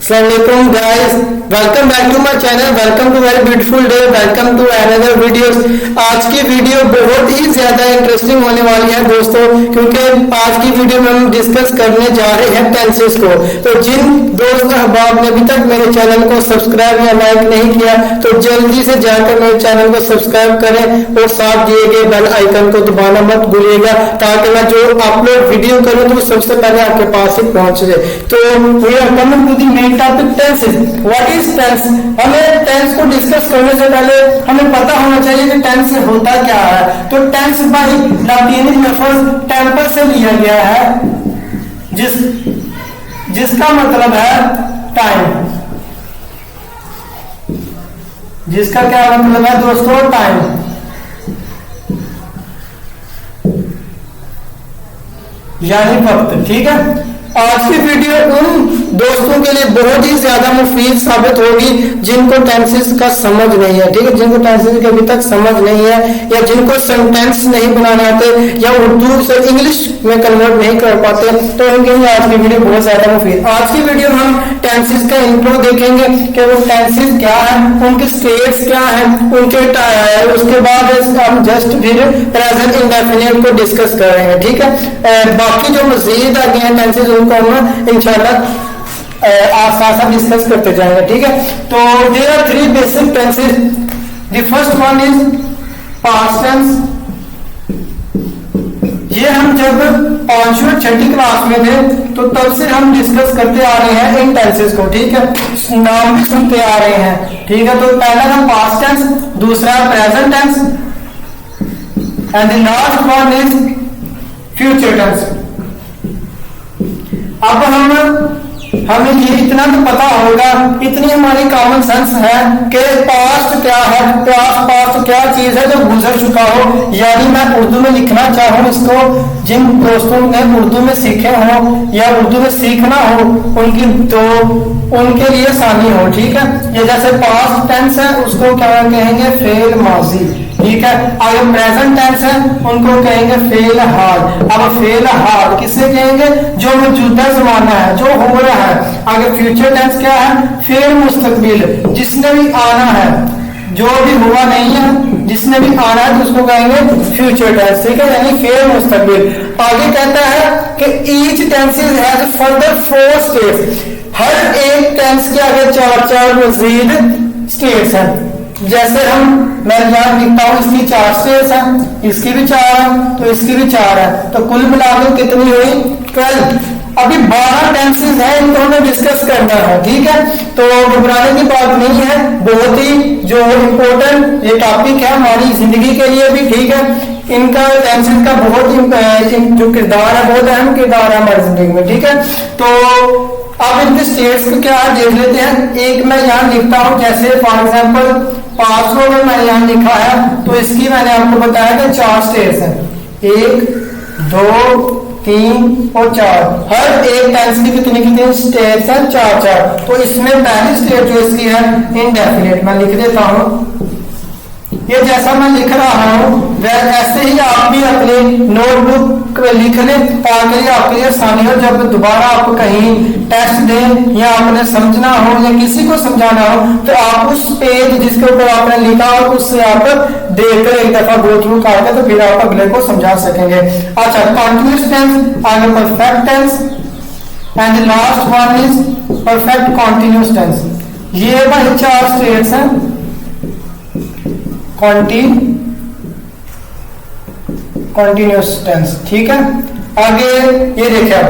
Assalamualaikum guys, welcome back to my channel, welcome to very beautiful day, welcome to another videos। आज की video बहुत ही ज्यादा interesting होने वाली है दोस्तों, क्योंकि आज की वीडियो में हम डिस्कस करने जा रहे हैं टेंसेस को। तो जिन दोस्त अहबाब ने अभी तक मेरे चैनल को सब्सक्राइब या लाइक नहीं किया तो जल्दी से जाकर मेरे चैनल को सब्सक्राइब करें और साथ दिए गए बेल आइकन को दबाना मत भूलिएगा, ताकि मैं जो अपलोड वीडियो करूं तो सबसे पहले आपके पास ही पहुंच जाए। तो we are coming to the main topic tenses. What is tense? हमें टेंस को डिस्कस करने से पहले हमें पता होना चाहिए कि टेंस होता क्या है। तो टेंस बाय लैटिन लफ्ज टेम्पर से लिया गया है, जिसका मतलब है टाइम। जिसका क्या मतलब है दोस्तों? टाइम। यानी वक्त। ठीक है, आज की वीडियो उन दोस्तों के लिए बहुत ही ज्यादा मुफीद साबित होगी जिनको टेंसेस का समझ नहीं है। ठीक है, जिनको टेंसेस के अभी तक समझ नहीं है, या जिनको सेंटेंस नहीं बनाने आते, या उर्दू से इंग्लिश में कन्वर्ट नहीं कर पाते, तो उनके लिए आज की वीडियो बहुत ज्यादा मुफीद। आज की वीडियो में हम टेंसेस का इंट्रो देखेंगे कि वो टेंसेस क्या है, उनके स्टेट्स क्या है, उनके उसके बाद हम जस्ट फिर प्रेजेंट इंडेफिनिट को डिस्कस करेंगे। ठीक है, बाकी जो मजीद आगे हैं टेंसेस उनको हम इंशाल्लाह साथ डिस्कस करते जाएंगे। ठीक है, तो there are three basic tenses. The first one is past tense. ये हम जब 5वीं और 6वीं क्लास में थे तो तब से हम डिस्कस करते आ रहे हैं इन टेंसेस को। ठीक है, नाम भी सुनते आ रहे हैं। ठीक है, तो पहला था पास्ट टेंस, दूसरा present tense, and the last one is future tense. अब हमें ये इतना तो पता होगा, इतनी हमारी कॉमन सेंस है कि पास्ट क्या है, पास्ट क्या चीज है जो गुजर चुका हो। यानी मैं उर्दू में लिखना चाहूँ इसको, जिन दोस्तों ने उर्दू में सीखे हो या उर्दू में सीखना हो उनकी, तो उनके लिए आसानी हो। ठीक है, ये जैसे पास्ट टेंस है उसको क्या कहेंगे? फेल माजी। ठीक है, अगर प्रेजेंट टेंस है उनको कहेंगे फेल हाल। अब फेल हाल किसे कहेंगे? जो मौजूदा जमाना है, जो हो रहा है। अगर फ्यूचर टेंस क्या है? फेल मुस्तकबिल, जिसने भी आना है, जो भी हुआ नहीं है, जिसने भी आना है तो उसको कहेंगे फ्यूचर टेंस। ठीक है, यानी फेल मुस्तकबिल। आगे कहता है कि each tenses has further 4 states. हर एक टेंस के आगे 4 मजीद स्टेट्स हैं। जैसे मैं यहाँ लिखता हूँ, इसकी 4 स्टेट्स हैं, इसकी भी 4 है, तो इसकी भी 4 है, तो कुल मिलाकर कितनी हुई? 12। अभी 12 टेंसेस है, इनको हमें डिस्कस करना है। ठीक है, तो घबराने की बात नहीं है, बहुत ही जो इम्पोर्टेंट ये टॉपिक है हमारी जिंदगी के लिए भी। ठीक है, इनका टेंसेस का बहुत ही जो किरदार है, बहुत अहम किरदार है हमारी जिंदगी में। ठीक है, तो अब इनके स्टेट्स को क्या देख लेते हैं। एक मैं यहाँ लिखता हूँ, जैसे फॉर एग्जाम्पल 500 में मैंने यहाँ लिखा है, तो इसकी मैंने आपको बताया कि 4 स्टेट्स हैं, 1 2 3 और 4। हर एक टेंस की कितनी स्टेट्स हैं? 4। तो इसमें पहली स्टेट जो इसकी है इनडेफिनिट, मैं लिख देता हूँ। ये जैसा मैं लिख रहा हूँ ऐसे ही आप भी अपने नोटबुक लिख लें, ताकि आपके लिए आसानी हो। जब दोबारा आप कहीं टेस्ट दें या आपने समझना हो या किसी को समझाना हो, तो आप उस पेज जिसके ऊपर आपने लिखा हो उससे आप देखकर एक दफा गो थ्रू करके तो फिर आप अगले को समझा सकेंगे। अच्छा, कॉन्टिन्यूअस टेंस, आगे perfect tense, and the last one is perfect continuous tense. ये भाई 4 स्टेट्स हैं कॉन्टिन्यूअस टेंस। ठीक है, आगे ये देखिए,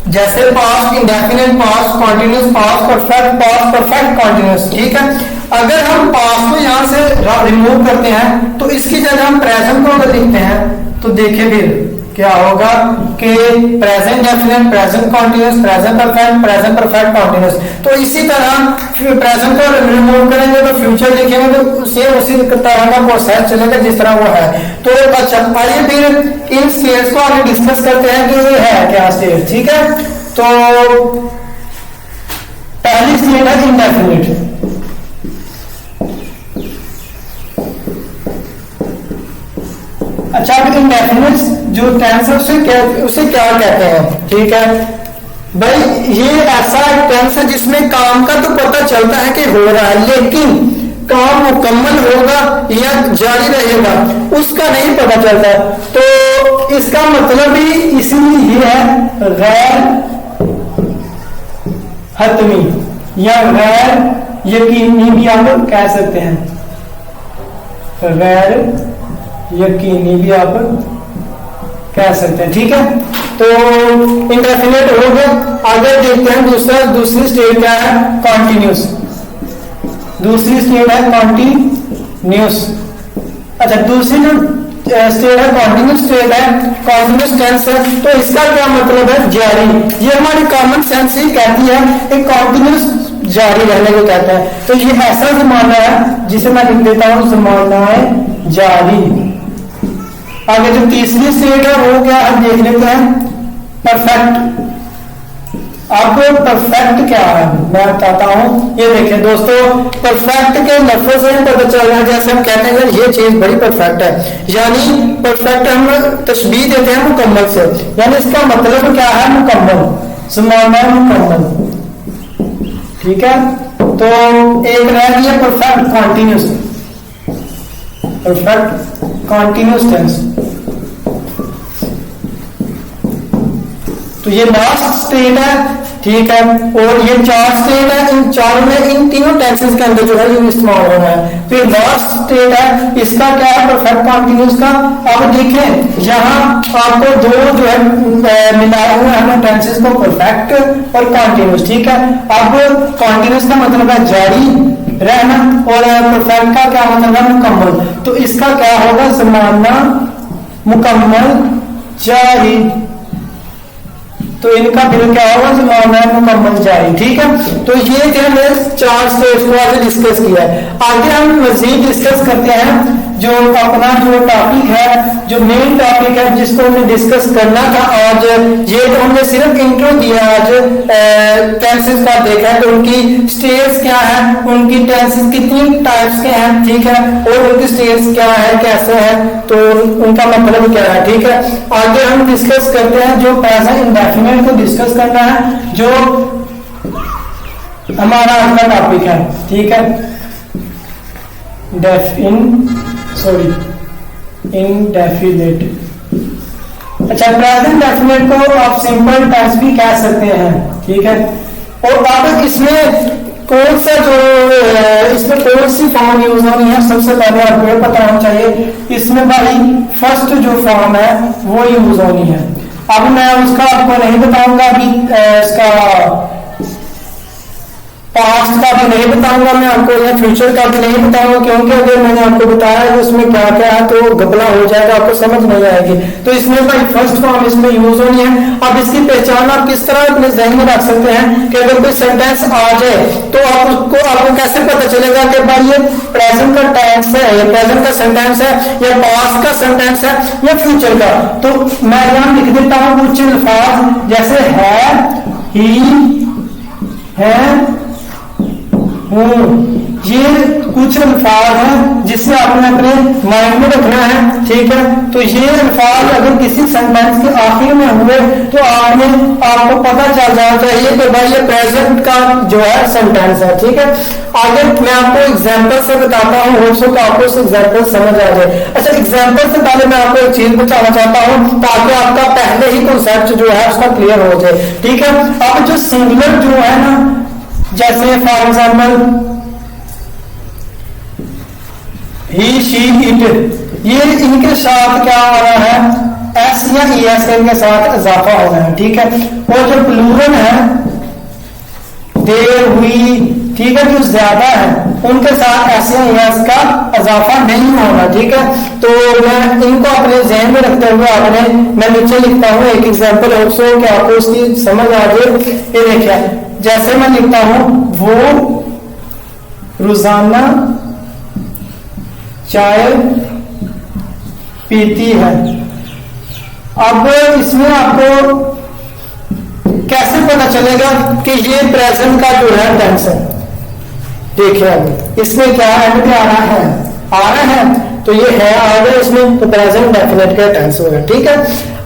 जैसे past indefinite, past continuous, past perfect continuous. ठीक है, अगर हम पास्ट को यहाँ से रिमूव करते हैं तो इसकी जगह हम प्रेजेंट को अगर लिखते हैं तो देखिए फिर क्या होगा कि present definite, present continuous, present perfect continuous. तो इसी तरह प्रेजेंट को रिमूव करेंगे तो फ्यूचर लिखेंगे तो सेम उसी तरह का प्रोसेस चलेगा जिस तरह वो है। तो अच्छा, आइए फिर इन स्टेट्स को आगे डिस्कस करते हैं कि ये है क्या स्टेट। ठीक है, तो पहली स्टेट है इंडेफिनिट। अच्छा, अब इंडेफिनिट जो टेंस है उसे क्या कहते हैं? ठीक है, भाई ये ऐसा टेंस है जिसमें काम का तो पता चलता है कि हो रहा है, लेकिन काम मुकम्मल होगा या जारी रहेगा उसका नहीं पता चलता। तो इसका मतलब भी इसीलिए ही है गैर हतमी या गैर यकीनी भी आप कह सकते हैं, गैर यकीनी भी आप कह सकते हैं। ठीक है, तो इंडेफिनिट हो गया। आगे देखते हैं दूसरी स्टेट क्या है, कॉन्टिन्यूस। दूसरी स्टेट है कॉन्टिन्यूस। अच्छा, दूसरी जो स्टेट है कॉन्टिन्यूस स्टेट है, कॉन्टिन्यूस टेंस है। तो इसका क्या मतलब है, जारी। ये हमारी कॉमन सेंस ही कहती है कि कॉन्टिन्यूस जारी रहने को कहता है। तो ये ऐसा जमाना है जिसे मैं लिख देता हूं जमाना है जारी। आगे जो तीसरी स्टेट है वो क्या है देख लेते हैं, परफेक्ट। अब परफेक्ट क्या है मैं बताता हूं। ये देखिए दोस्तों, परफेक्ट के लफ्ज से पता चल रहा है, जैसे हम कहते हैं ये चीज बड़ी परफेक्ट है, यानी परफेक्ट हम तशबीह देते हैं मुकम्मल से, यानी इसका मतलब क्या है, मुकम्मल, ज़माना मुकम्मल। ठीक है, तो एक रह गया perfect continuous, perfect continuous tense. तो ये लास्ट स्टेट है, ठीक है, और ये 4 स्टेट है, इन चारों में इन तीनों टेंसेस के अंदर जो है ये इस्तेमाल होना है। तो ये लास्ट स्टेट है, इसका क्या है, परफेक्ट कॉन्टिन्यूस का। अब देखें यहाँ आपको दो जो है मिलाए हुए हैं टेंसेस को, परफेक्ट और कॉन्टिन्यूस। ठीक है, अब कॉन्टिन्यूस का मतलब है जारी रहना और परफेक्ट का क्या मतलब है, मुकम्मल। तो इसका क्या होगा, ज़माना मुकम्मल जारी। तो इनका बिल क्या होगा, ज़माना मुकम्मल जारी। ठीक है, तो ये जो हमने 4 स्टेज को आज डिस्कस किया है। आगे हम मजीद डिस्कस करते हैं जो अपना जो टॉपिक है, जो मेन टॉपिक है जिसको हमने डिस्कस करना था आज। ये तो हमने सिर्फ इंट्रो दिया आज, टेंसेस का देखा है, तो उनकी स्टेज क्या है, उनकी टेंसेस कितनी टाइप्स के हैं, ठीक है, और उनकी स्टेज क्या है, कैसे है, तो उनका मतलब क्या है। ठीक है, आगे हम डिस्कस करते हैं जो प्रेजेंट इंडेफिनिट को डिस्कस करना है, जो हमारा आज का टॉपिक है। ठीक है, इंडेफिनिट। अच्छा, प्रेजेंट डेफिनेट को आप सिंपल टेंस भी कह सकते हैं। ठीक है, और अब इसमें कौन सा जो इसमें कौन सी फॉर्म यूज होनी है, सबसे पहले आपको ये पता होना चाहिए। इसमें भाई फर्स्ट जो फॉर्म है वो यूज होनी है। अब मैं उसका आपको नहीं बताऊंगा, अभी इसका पास्ट का भी नहीं बताऊंगा मैं आपको, या फ्यूचर का भी नहीं बताऊंगा, क्योंकि अगर मैंने आपको बताया है उसमें क्या क्या है तो गबला हो जाएगा, आपको समझ नहीं आएगी। तो इसमें भाई फर्स्ट फॉर्म इसमें यूज होनी है। अब इसकी पहचान आप किस तरह अपने जहन में रख सकते हैं कि अगर कोई सेंटेंस आ जाए तो आपको कैसे पता चलेगा कि भाई ये प्रेजेंट का टेंस है, या प्रेजेंट का सेंटेंस है, या पास्ट का सेंटेंस है, या फ्यूचर का। तो मैं यहां लिख देता हूं कुछ अल्फाज, जैसे है, ही है, ये कुछ अल्फाज हैं जिससे आपने अपने माइंड में रखना है। ठीक है, तो ये अल्फाज अगर किसी सेंटेंस के आखिर में हुए तो आपको पता चल जाना चाहिए कि भाई ये प्रेजेंट का जो है सेंटेंस है। ठीक है, आगे मैं आपको एग्जांपल से बताता हूँ, हो सके आपको उस एग्जांपल समझ आ जाए। अच्छा, एग्जांपल से पहले मैं आपको एक चीज बताना चाहता हूँ ताकि आपका पहले ही कॉन्सेप्ट जो है उसका क्लियर हो जाए। ठीक है, अब जो सिंगुलर जो है ना, जैसे for example he, she, it, ये इनके साथ क्या हो रहा है, एस या एस इनके साथ इजाफा होना है। ठीक है, और जो प्लूरल है, देर, हुई, ठीक है, जो ज्यादा है उनके साथ एस या एस का इजाफा नहीं होना। ठीक है, तो मैं इनको अपने जहन में रखते हुए मैं नीचे लिखता हूँ एक एग्जाम्पल ऑल्सो कि आपको उसकी समझ आ जाए। ये देखिए, जैसे मैं लिखता हूं वो रोजाना चाय पीती है। अब इसमें आपको कैसे पता चलेगा कि ये प्रेजेंट का जो है टेंस है। देखिए, अब इसमें क्या एंड पे आ रहा है, तो ये है आ गया, इसमें प्रेजेंट डेफिनेट का टेंस होगा। ठीक है,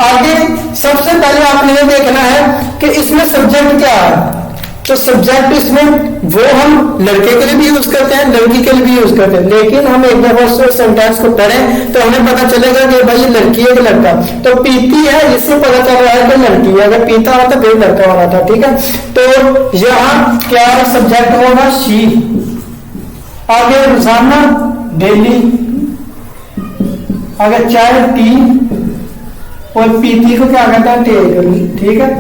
आगे सबसे पहले आपने ये देखना है कि इसमें सब्जेक्ट क्या है। तो सब्जेक्ट इसमें वो हम लड़के के लिए भी यूज करते हैं, लड़की के लिए भी यूज करते हैं, लेकिन हम एक दफा उस सेंटेंस को पढ़ें तो हमें पता चलेगा कि भाई ये लड़की है कि लड़का। तो पीती है, इससे पता चल रहा है कि लड़की है, अगर पीता होता फिर लड़का हो रहा था। ठीक है, तो यहाँ क्या सब्जेक्ट होगा, शी। आगे रोजाना, डेली। आगे चाय, टी, और पीती को क्या कहता है, टेक। ठीक है,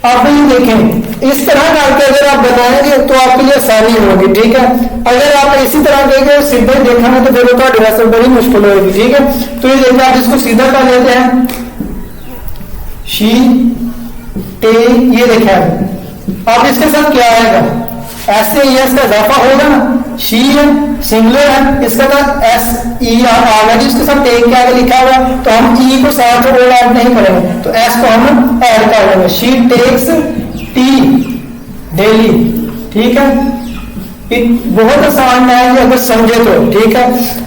अब ये देखें इस तरह करके अगर आप बनाएंगे तो आपके लिए आसानी होगी। ठीक है, अगर आप इसी तरह देखेंगे सीधे देखा ना तो फिर वो तो वास्ते बड़ी मुश्किल होगी। ठीक है, तो ये देखिए आप इसको सीधा कर लेते हैं, शी, टे, ये देखा अब इसके साथ क्या आएगा, ऐसे ही इसका इजाफा होगा ना, शी है, सिंगुलर है, इसका साथ एस ई ऑलरेडी इसके साथ टेक के आगे लिखा हुआ, तो हम ई को साथ और ऐड नहीं करेंगे, तो एस को हम ऐड कर देंगे। She takes tea daily. ठीक है, बहुत आसान है ये अगर समझे तो। ठीक है,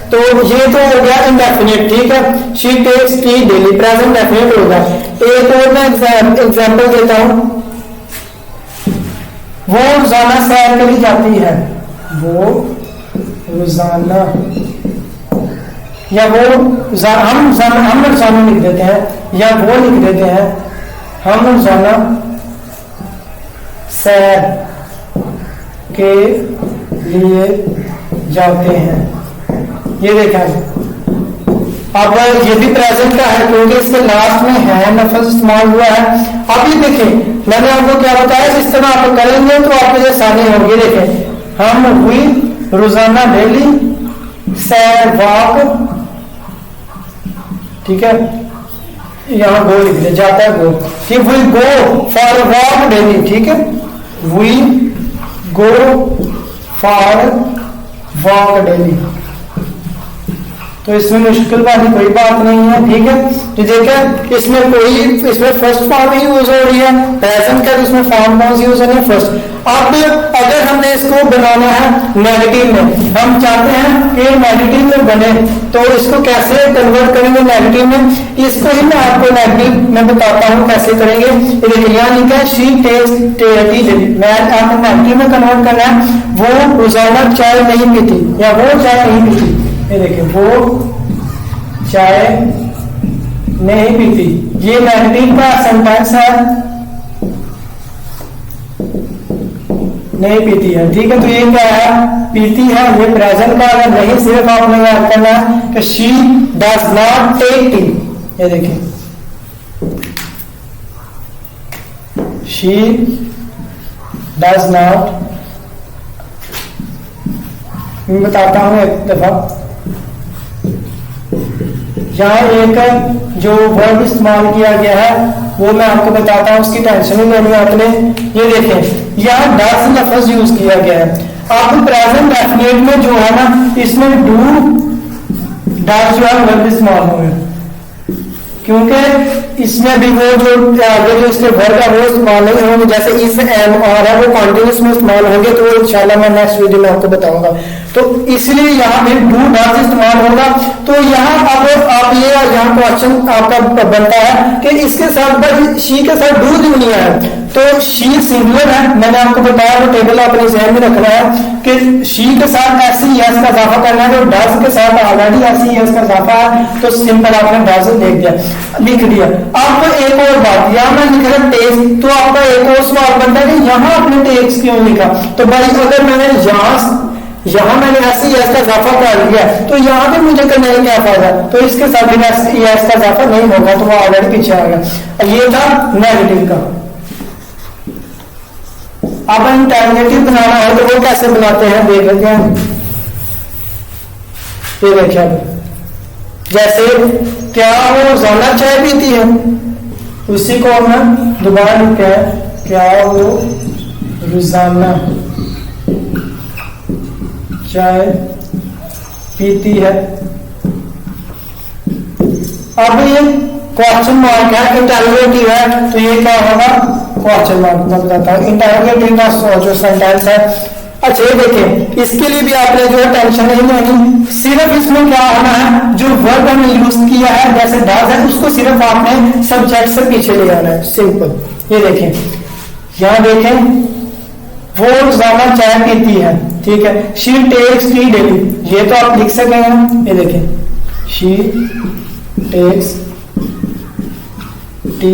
तो ये तो हो गया इंडेफिनिट। ठीक है, she takes tea daily, present definite होगा। एक और मैं एग्जाम्पल देता हूं, वो रोजाना सैर के लिए जाती है, वो रोजाना, या वो हम रोजाना लिख देते हैं, या वो लिख देते हैं, हम रोजाना सैर के लिए जाते हैं। ये देखा, अब ये भी प्रेजेंट का है क्योंकि इसके लास्ट में है लफ्ज इस्तेमाल हुआ है। अब ये देखें मैंने आपको क्या बताया, जिस तरह आप करेंगे तो आपके लिए आसानी होगी। देखें हम हुई रोजाना डेली सैर वॉक, ठीक है, यहाँ गो लिख दिया जाता है गो, कि we go for walk daily. ठीक है, we go for walk daily, तो इसमें मुश्किल वाली कोई बात नहीं है। ठीक है, तो देखिए इसमें फर्स्ट फॉर्म ही यूज हो रही है, प्रेजेंट का इसमें फॉर्म कौन सी यूज हो रही है, फर्स्ट। अब अगर हमने इसको बनाना है नेगेटिव में, हम चाहते हैं कि नेगेटिव में बने, तो इसको कैसे कन्वर्ट करेंगे नेगेटिव में, इसको ही मैं आपको नेगेटिव में बताता हूँ कैसे करेंगे। देखिए यहाँ लिखा है शी टेक्स टी, मैं आपको नेगेटिव में कन्वर्ट करना है, वो रोजाना चाय नहीं पीती, या वो चाय नहीं पीती। ये देखिए वो चाय नहीं पीती, ये नेगेटिव का सेंटेंस है, नहीं पीती है। ठीक है, तो ये क्या है, पीती है, ये प्रेजेंट का अगर नहीं सिर्फ आपने याद करना है कि she does not take tea. ये देखिए शी डज नॉट, मैं बताता हूं एक दफा, यहाँ एक जो वर्ड इस्तेमाल किया गया है वो मैं आपको बताता हूँ, उसकी टेंशन ही लेनी आपने। ये देखें यहाँ डज लफ्ज यूज किया गया है। अब प्रेजेंट डेफिनेट में जो है ना, इसमें डू डज जो है वर्ब इस्तेमाल हुए, क्योंकि इसमें भी वो जो आगे जो इसके वर्ब है वो इस्तेमाल नहीं होंगे, जैसे इस एम और है वो कॉन्टिन्यूस में इस्तेमाल होंगे, तो इंशाल्लाह मैं नेक्स्ट वीडियो में आपको बताऊंगा। तो इसलिए यहाँ भी डू डज इस्तेमाल होगा। तो यहाँ अब आप ये यहाँ क्वेश्चन आपका बनता है कि इसके साथ शी के साथ डू क्यों नहीं है, तो शी सिंगुलर है, मैंने आपको बताया वो टेबल अपने जहन में रखना है कि शी के साथ ऐसी यस का इजाफा करना है, तो डज के साथ ऑलरेडी ऐसी यस का इजाफा है, तो सिंपल आपने डज लिख दिया। अब एक और बात, यहाँ मैं लिख रहा टेक्स, तो आपका एक और सवाल बनता है कि यहाँ आपने टेक्स क्यों लिखा। तो भाई अगर मैंने यहाँ मैंने ऐसे यस का इजाफा कर दिया, तो यहाँ पे मुझे करने का क्या फायदा, तो इसके साथ भी यस का इजाफा नहीं होगा, तो वो ऑलरेडी पीछे आ गया। ये था नेगेटिव का। अब इंटरनेटिव बनाना है तो वो कैसे बनाते हैं देख लेते हैं। ये देखिए जैसे क्या वो रोजाना चाय पीती है, उसी को हम दोबारा लिखते हैं, क्या वो रोजाना चाय पीती है। अब ये क्वेश्चन मार्क है, इंटरोगेटिव है, तो ये क्या होगा क्वेश्चन मार्क। मैं बताता हूँ इंटरोगेटिव का जो सेंटेंस है, अच्छा ये देखें, इसके लिए भी आपने जो है टेंशन नहीं लेनी, सिर्फ इसमें क्या होना है, जो वर्ब हमने यूज किया है जैसे डज है उसको सिर्फ आपने सब्जेक्ट से पीछे ले आना है, सिंपल। ये देखें, यहाँ देखें, वो रोजाना चाय पीती है, ठीक है, शी टेक्स टी डेली, ये तो आप लिख सकेंगे। ये देखें, शी टेक्स टी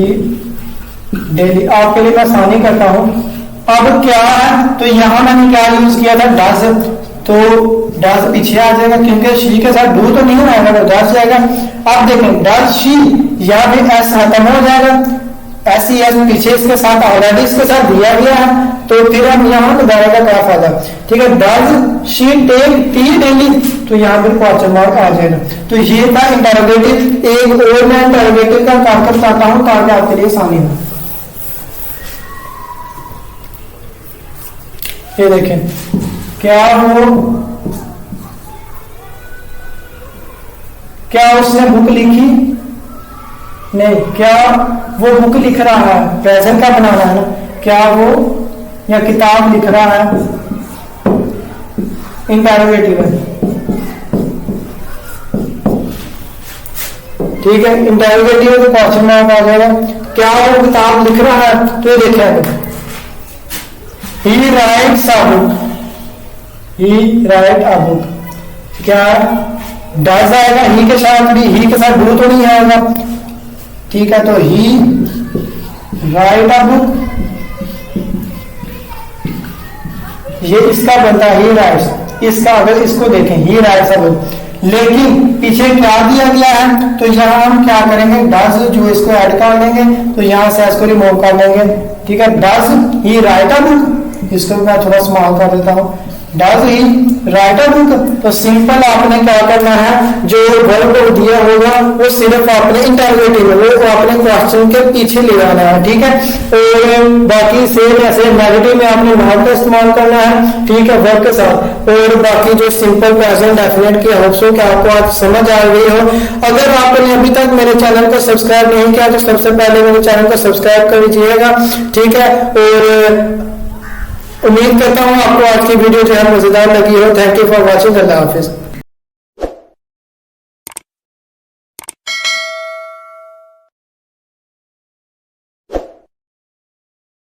डेली, आपके लिए मैं आसानी करता हूं। अब क्या है, तो यहां मैंने क्या यूज किया था, डज, तो डज पीछे आ जाएगा क्योंकि शी के साथ डू तो नहीं आएगा, तो डज जाएगा। अब देखें, डज शी, या फिर एस खत्म हो जाएगा, एस ही एस पीछे इसके साथ ऑलरेडी इसके साथ दिया गया है, तो फिर हम यहाँ दोबारा का क्या फायदा, ठीक है। Does she take tea daily, तो यहाँ पर क्वेश्चन मार्क आ जाएगा। तो ये था इंटरोगेटिव। एक और मैं इंटरोगेटिव का काम कर चाहता हूँ ताकि आपके लिए आसानी हो। ये देखें, क्या उसने बुक लिखी, नहीं, क्या वो बुक लिख रहा है, प्रेजेंट का बनाना है ना, क्या वो या किताब लिख रहा है, इंटरोगेटिव है, ठीक है। इंटरोगेटिव तो क्वेश्चन मार्क आ जाएगा। क्या वो किताब लिख रहा है, तो ये देखिए, ही rights a book, he right a book, क्या डज आएगा, ही के साथ भी, ही के साथ डू तो नहीं आएगा, ठीक है। तो ही राइट अ बुक, ये इसका बनता है ही राइट्स, इसका अगर इसको देखें, ही राइट्स अ बुक, लेकिन पीछे क्या दिया गया है, तो यहाँ हम क्या करेंगे, डज जो इसको ऐड कर लेंगे, तो यहाँ से इसको रिमूव कर लेंगे, ठीक है। Does he right a book, इसको मैं थोड़ा स्मॉल कर देता हूँ, does he right a book. तो सिंपल आपने क्या करना है, जो वर्ब दिया होगा वो सिर्फ आपने इंटरोगेटिव वो आपने क्वेश्चन के पीछे ले आना है, ठीक है। और बाकी सेम ऐसे नेगेटिव में आपने वर्ब का इस्तेमाल करना है, ठीक है, वर्ब के साथ। और बाकी जो सिंपल प्रेजेंट डेफिनेट की होप्स हो कि आपको आज समझ आ गई हो। अगर आपने अभी तक मेरे चैनल को सब्सक्राइब नहीं किया तो सबसे पहले मेरे चैनल को सब्सक्राइब कर लीजिएगा, ठीक है। और उम्मीद करता हूँ आपको आज की वीडियो जो है मजेदार लगी हो। Thank you for watching. Allah Hafiz.